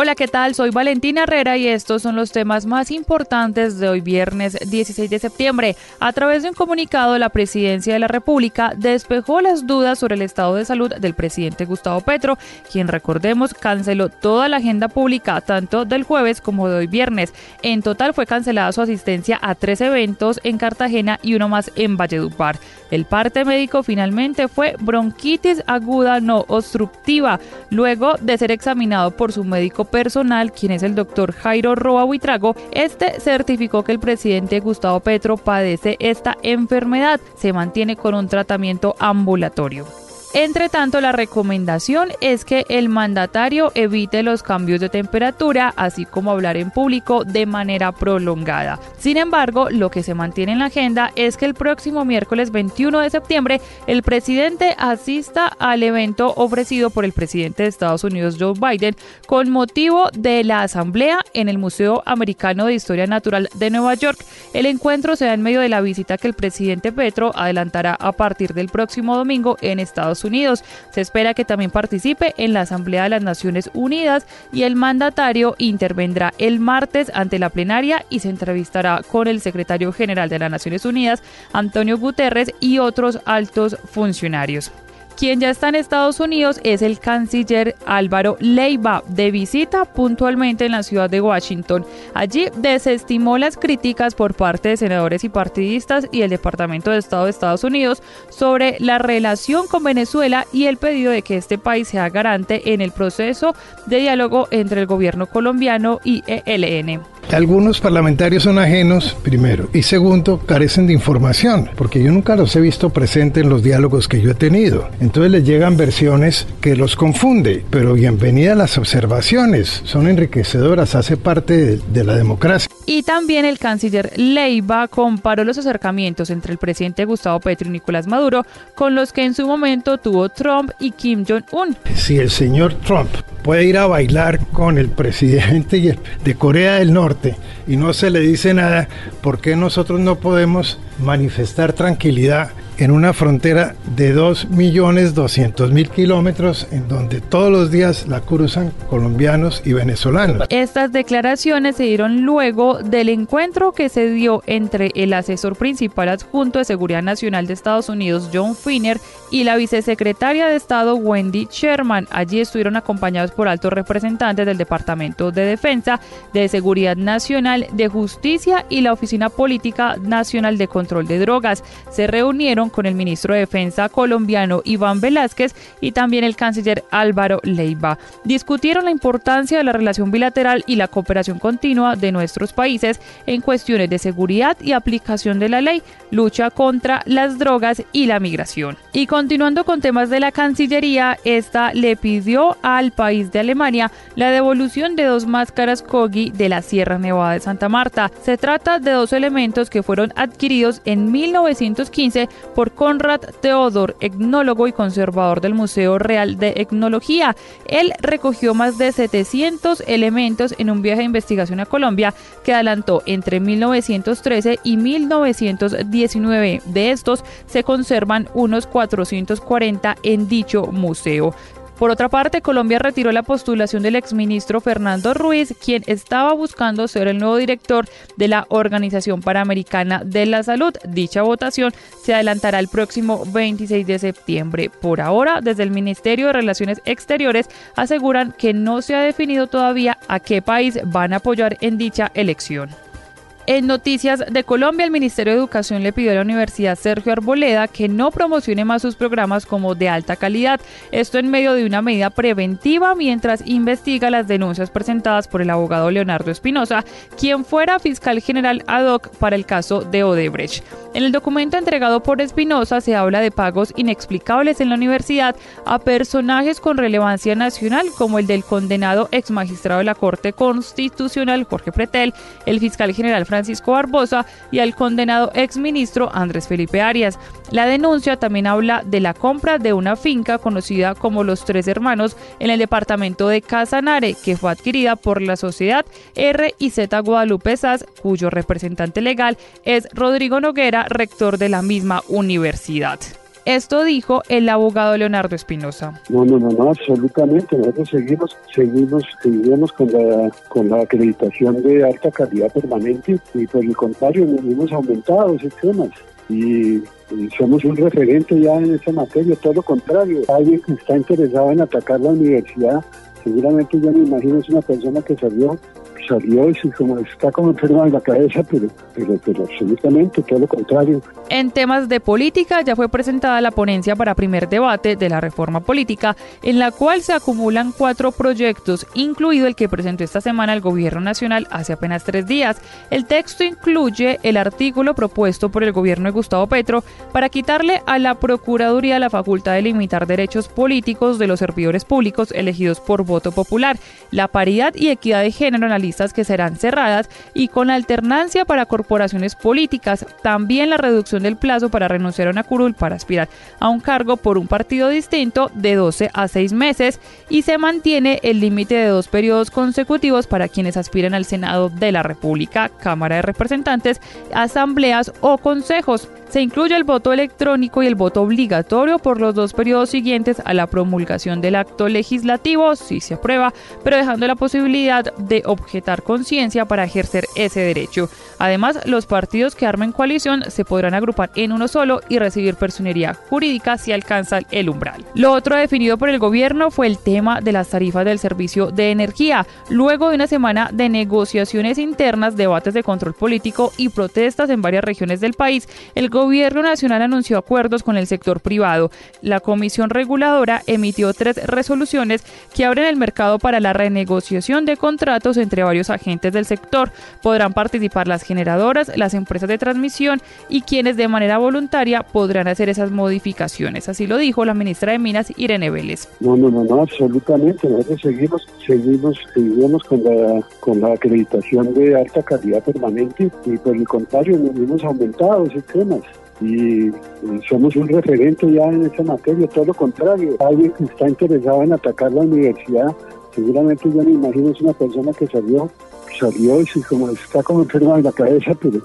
Hola, ¿qué tal? Soy Valentina Herrera y estos son los temas más importantes de hoy viernes 16 de septiembre. A través de un comunicado, la Presidencia de la República despejó las dudas sobre el estado de salud del presidente Gustavo Petro, quien, recordemos, canceló toda la agenda pública tanto del jueves como de hoy viernes. En total fue cancelada su asistencia a 3 eventos en Cartagena y uno más en Valledupar. El parte médico finalmente fue bronquitis aguda no obstructiva, luego de ser examinado por su médico personal, quien es el doctor Jairo Roa Buitrago. Este certificó que el presidente Gustavo Petro padece esta enfermedad. Se mantiene con un tratamiento ambulatorio. Entre tanto, la recomendación es que el mandatario evite los cambios de temperatura, así como hablar en público de manera prolongada. Sin embargo, lo que se mantiene en la agenda es que el próximo miércoles 21 de septiembre el presidente asista al evento ofrecido por el presidente de Estados Unidos, Joe Biden, con motivo de la asamblea en el Museo Americano de Historia Natural de Nueva York. El encuentro se da en medio de la visita que el presidente Petro adelantará a partir del próximo domingo en Estados Unidos. Se espera que también participe en la Asamblea de las Naciones Unidas y el mandatario intervendrá el martes ante la plenaria y se entrevistará con el secretario general de las Naciones Unidas, Antonio Guterres, y otros altos funcionarios. Quien ya está en Estados Unidos es el canciller Álvaro Leiva, de visita puntualmente en la ciudad de Washington. Allí desestimó las críticas por parte de senadores y partidistas y el Departamento de Estado de Estados Unidos sobre la relación con Venezuela y el pedido de que este país sea garante en el proceso de diálogo entre el gobierno colombiano y ELN. Algunos parlamentarios son ajenos, primero, y segundo, carecen de información, porque yo nunca los he visto presentes en los diálogos que yo he tenido. Entonces les llegan versiones que los confunde, pero bienvenidas las observaciones, son enriquecedoras, hace parte de la democracia. Y también el canciller Leiva comparó los acercamientos entre el presidente Gustavo Petro y Nicolás Maduro con los que en su momento tuvo Trump y Kim Jong-un. Si el señor Trump puede ir a bailar con el presidente de Corea del Norte y no se le dice nada, ¿por qué nosotros no podemos manifestar tranquilidad en una frontera de 2.200.000 kilómetros en donde todos los días la cruzan colombianos y venezolanos? Estas declaraciones se dieron luego del encuentro que se dio entre el asesor principal adjunto de Seguridad Nacional de Estados Unidos, John Finner, y la vicesecretaria de Estado, Wendy Sherman. Allí estuvieron acompañados por altos representantes del Departamento de Defensa, de Seguridad Nacional, de Justicia y la Oficina Política Nacional de Control de Drogas. Se reunieron con el ministro de Defensa colombiano Iván Velázquez y también el canciller Álvaro Leiva. Discutieron la importancia de la relación bilateral y la cooperación continua de nuestros países en cuestiones de seguridad y aplicación de la ley, lucha contra las drogas y la migración. Y continuando con temas de la Cancillería, esta le pidió al país de Alemania la devolución de 2 máscaras Kogi de la Sierra Nevada de Santa Marta. Se trata de 2 elementos que fueron adquiridos en 1915 por Konrad Theodor, etnólogo y conservador del Museo Real de Etnología. Él recogió más de 700 elementos en un viaje de investigación a Colombia que adelantó entre 1913 y 1919. De estos se conservan unos 440 en dicho museo. Por otra parte, Colombia retiró la postulación del exministro Fernando Ruiz, quien estaba buscando ser el nuevo director de la Organización Panamericana de la Salud. Dicha votación se adelantará el próximo 26 de septiembre. Por ahora, desde el Ministerio de Relaciones Exteriores aseguran que no se ha definido todavía a qué país van a apoyar en dicha elección. En noticias de Colombia, el Ministerio de Educación le pidió a la Universidad Sergio Arboleda que no promocione más sus programas como de alta calidad. Esto en medio de una medida preventiva mientras investiga las denuncias presentadas por el abogado Leonardo Espinosa, quien fuera fiscal general ad hoc para el caso de Odebrecht. En el documento entregado por Espinosa se habla de pagos inexplicables en la universidad a personajes con relevancia nacional, como el del condenado ex magistrado de la Corte Constitucional Jorge Pretel, el fiscal general Francisco Barbosa y al condenado exministro Andrés Felipe Arias. La denuncia también habla de la compra de una finca conocida como Los Tres Hermanos en el departamento de Casanare, que fue adquirida por la sociedad R&Z Guadalupe SAS, cuyo representante legal es Rodrigo Noguera, rector de la misma universidad. Esto dijo el abogado Leonardo Espinosa. No, absolutamente. Nosotros seguimos con la acreditación de alta calidad permanente y por el contrario, nos hemos aumentado esos temas. Y somos un referente ya en esa materia, todo lo contrario. Alguien que está interesado en atacar la universidad, seguramente yo me imagino es una persona que salió y como está como enferma de la cabeza, pero absolutamente todo lo contrario. En temas de política ya fue presentada la ponencia para primer debate de la reforma política, en la cual se acumulan 4 proyectos, incluido el que presentó esta semana el Gobierno Nacional hace apenas 3 días. El texto incluye el artículo propuesto por el gobierno de Gustavo Petro para quitarle a la Procuraduría la facultad de limitar derechos políticos de los servidores públicos elegidos por voto popular, la paridad y equidad de género en la lista que serán cerradas y con alternancia para corporaciones políticas, también la reducción del plazo para renunciar a una curul para aspirar a un cargo por un partido distinto de 12 a 6 meses y se mantiene el límite de 2 periodos consecutivos para quienes aspiren al Senado de la República, Cámara de Representantes, asambleas o consejos. Se incluye el voto electrónico y el voto obligatorio por los 2 periodos siguientes a la promulgación del acto legislativo, si se aprueba, pero dejando la posibilidad de objetar conciencia para ejercer ese derecho. Además, los partidos que armen coalición se podrán agrupar en uno solo y recibir personería jurídica si alcanzan el umbral. Lo otro definido por el gobierno fue el tema de las tarifas del servicio de energía. Luego de una semana de negociaciones internas, debates de control político y protestas en varias regiones del país, el Gobierno Nacional anunció acuerdos con el sector privado. La Comisión Reguladora emitió 3 resoluciones que abren el mercado para la renegociación de contratos entre varios agentes del sector. Podrán participar las generadoras, las empresas de transmisión y quienes de manera voluntaria podrán hacer esas modificaciones. Así lo dijo la ministra de Minas, Irene Vélez. No, absolutamente. Nosotros seguimos con la acreditación de alta calidad permanente y por el contrario, nos hemos aumentado esos temas. Y somos un referente ya en esa materia, todo lo contrario. Alguien que está interesado en atacar la universidad, seguramente yo me imagino es una persona que salió y como está como enferma de la cabeza, pero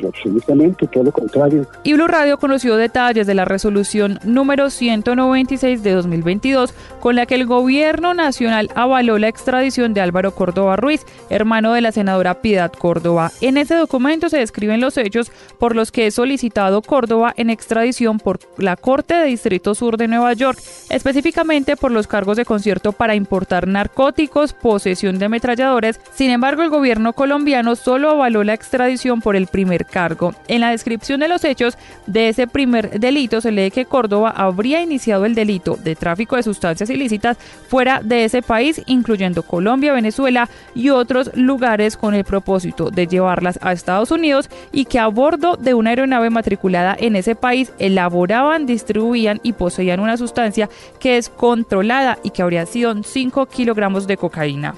absolutamente todo lo contrario. Y Blue Radio conoció detalles de la resolución número 196 de 2022, con la que el Gobierno Nacional avaló la extradición de Álvaro Córdoba Ruiz, hermano de la senadora Piedad Córdoba. En ese documento se describen los hechos por los que es solicitado Córdoba en extradición por la Corte de Distrito Sur de Nueva York, específicamente por los cargos de concierto para importar narcóticos, posesión de ametralladores. Sin embargo, el gobierno colombiano solo avaló la extradición por el primer cargo. En la descripción de los hechos de ese primer delito se lee que Córdoba habría iniciado el delito de tráfico de sustancias ilícitas fuera de ese país, incluyendo Colombia, Venezuela y otros lugares, con el propósito de llevarlas a Estados Unidos, y que a bordo de una aeronave matriculada en ese país elaboraban, distribuían y poseían una sustancia que es controlada y que habría sido 5 kilogramos de cocaína.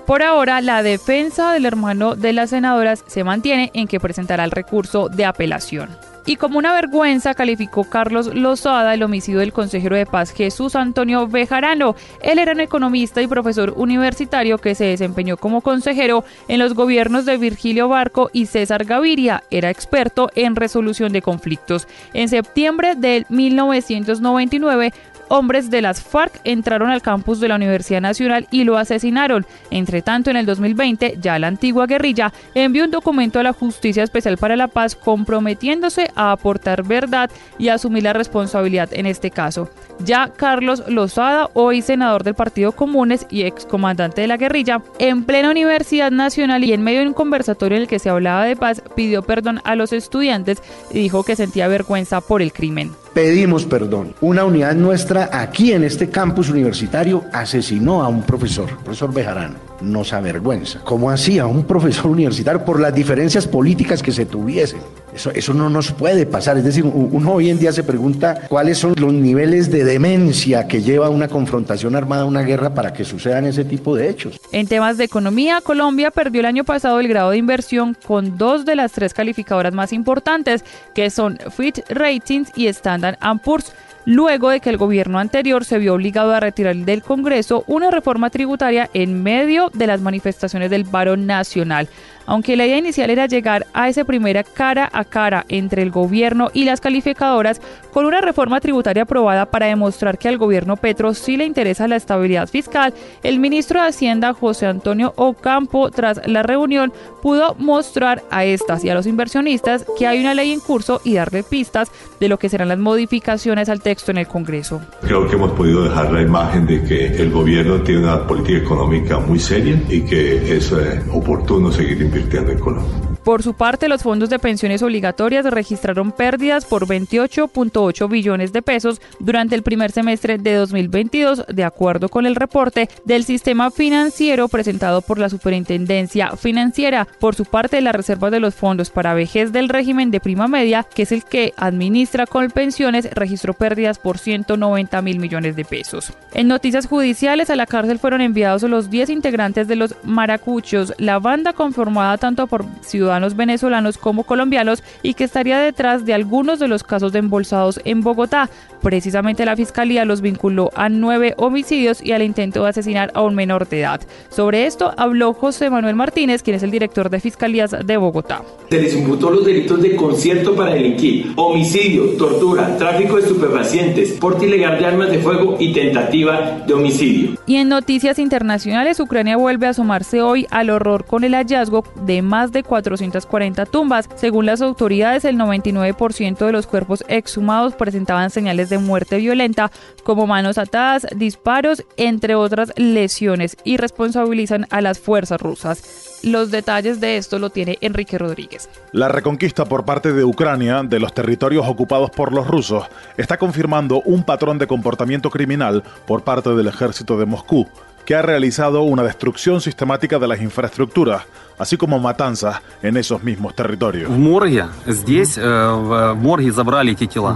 Por ahora, la defensa del hermano de las senadoras se mantiene en que presentará el recurso de apelación. Y como una vergüenza calificó Carlos Lozada el homicidio del consejero de paz Jesús Antonio Bejarano. Él era un economista y profesor universitario que se desempeñó como consejero en los gobiernos de Virgilio Barco y César Gaviria. Era experto en resolución de conflictos. En septiembre de 1999, hombres de las FARC entraron al campus de la Universidad Nacional y lo asesinaron. Entre tanto, en el 2020, ya la antigua guerrilla envió un documento a la Justicia Especial para la Paz comprometiéndose a aportar verdad y a asumir la responsabilidad en este caso. Ya Carlos Lozada, hoy senador del Partido Comunes y excomandante de la guerrilla, en plena Universidad Nacional y en medio de un conversatorio en el que se hablaba de paz, pidió perdón a los estudiantes y dijo que sentía vergüenza por el crimen. Pedimos perdón. Una unidad nuestra aquí en este campus universitario asesinó a un profesor Bejarano. Nos avergüenza. ¿Cómo así? A un profesor universitario por las diferencias políticas que se tuviesen. Eso no nos puede pasar. Es decir, uno hoy en día se pregunta cuáles son los niveles de demencia que lleva una confrontación armada, una guerra, para que sucedan ese tipo de hechos. En temas de economía, Colombia perdió el año pasado el grado de inversión con 2 de las 3 calificadoras más importantes, que son Fitch Ratings y Standard & Poor's. luego de que el gobierno anterior se vio obligado a retirar del Congreso una reforma tributaria en medio de las manifestaciones del paro nacional. Aunque la idea inicial era llegar a esa primera cara a cara entre el gobierno y las calificadoras con una reforma tributaria aprobada para demostrar que al gobierno Petro sí le interesa la estabilidad fiscal, el ministro de Hacienda, José Antonio Ocampo, tras la reunión, pudo mostrar a estas y a los inversionistas que hay una ley en curso y darle pistas de lo que serán las modificaciones al texto en el Congreso. Creo que hemos podido dejar la imagen de que el gobierno tiene una política económica muy seria y que es oportuno seguir invirtiendo en Colombia. Por su parte, los fondos de pensiones obligatorias registraron pérdidas por 28.8 billones de pesos durante el primer semestre de 2022, de acuerdo con el reporte del sistema financiero presentado por la Superintendencia Financiera. Por su parte, las reservas de los fondos para vejez del régimen de prima media, que es el que administra Colpensiones, registró pérdidas por 190.000 millones de pesos. En noticias judiciales, a la cárcel fueron enviados los 10 integrantes de los Maracuchos, la banda conformada tanto por ciudadanos venezolanos como colombianos y que estaría detrás de algunos de los casos de embolsados en Bogotá. Precisamente la Fiscalía los vinculó a 9 homicidios y al intento de asesinar a un menor de edad. Sobre esto habló José Manuel Martínez, quien es el director de Fiscalías de Bogotá. Se les imputó los delitos de concierto para delinquir, homicidio, tortura, tráfico de estupefacientes, porte ilegal de armas de fuego y tentativa de homicidio. Y en noticias internacionales, Ucrania vuelve a asomarse hoy al horror con el hallazgo de más de 440 tumbas. Según las autoridades, el 99% de los cuerpos exhumados presentaban señales de muerte violenta, como manos atadas, disparos, entre otras lesiones, y responsabilizan a las fuerzas rusas. Los detalles de esto lo tiene Enrique Rodríguez. La reconquista por parte de Ucrania de los territorios ocupados por los rusos está confirmando un patrón de comportamiento criminal por parte del ejército de Moscú, que ha realizado una destrucción sistemática de las infraestructuras, así como matanzas en esos mismos territorios.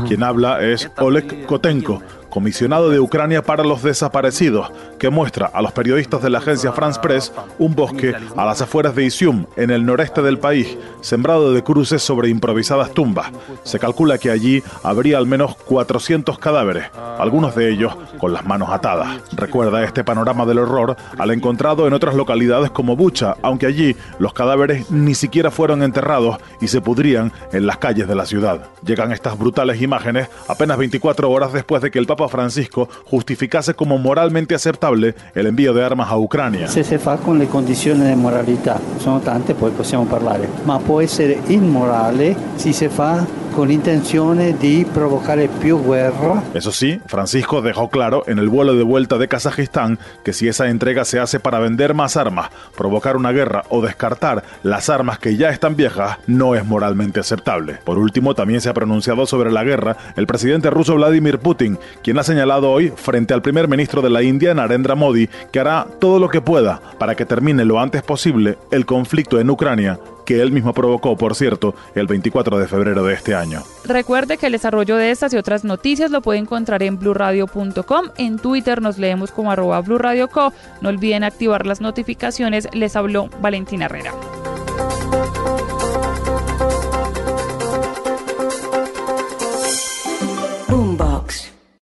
Quien habla es Oleg Kotenko, comisionado de Ucrania para los desaparecidos, que muestra a los periodistas de la agencia France Press un bosque a las afueras de Izium, en el noreste del país, sembrado de cruces sobre improvisadas tumbas. Se calcula que allí habría al menos 400 cadáveres, algunos de ellos con las manos atadas. Recuerda este panorama del horror al encontrado en otras localidades como Bucha, aunque allí los cadáveres ni siquiera fueron enterrados y se pudrían en las calles de la ciudad. Llegan estas brutales imágenes apenas 24 horas después de que el Papa Francisco justificase como moralmente aceptable el envío de armas a Ucrania. Se fa con le condizioni di moralità, sono tante, poi possiamo parlare, ma può essere immorale si se fa con intenzione di provocare più guerra. Eso sí, Francisco dejó claro en el vuelo de vuelta de Kazajistán que si esa entrega se hace para vender más armas, provocar una guerra o descartar las armas que ya están viejas, no es moralmente aceptable. Por último, también se ha pronunciado sobre la guerra el presidente ruso Vladimir Putin, quien ha señalado hoy frente al primer ministro de la India, Narendra Modi, que hará todo lo que pueda para que termine lo antes posible el conflicto en Ucrania, que él mismo provocó, por cierto, el 24 de febrero de este año. Recuerde que el desarrollo de estas y otras noticias lo puede encontrar en blurradio.com. En Twitter nos leemos como @blurradioco. No olviden activar las notificaciones. Les habló Valentina Herrera.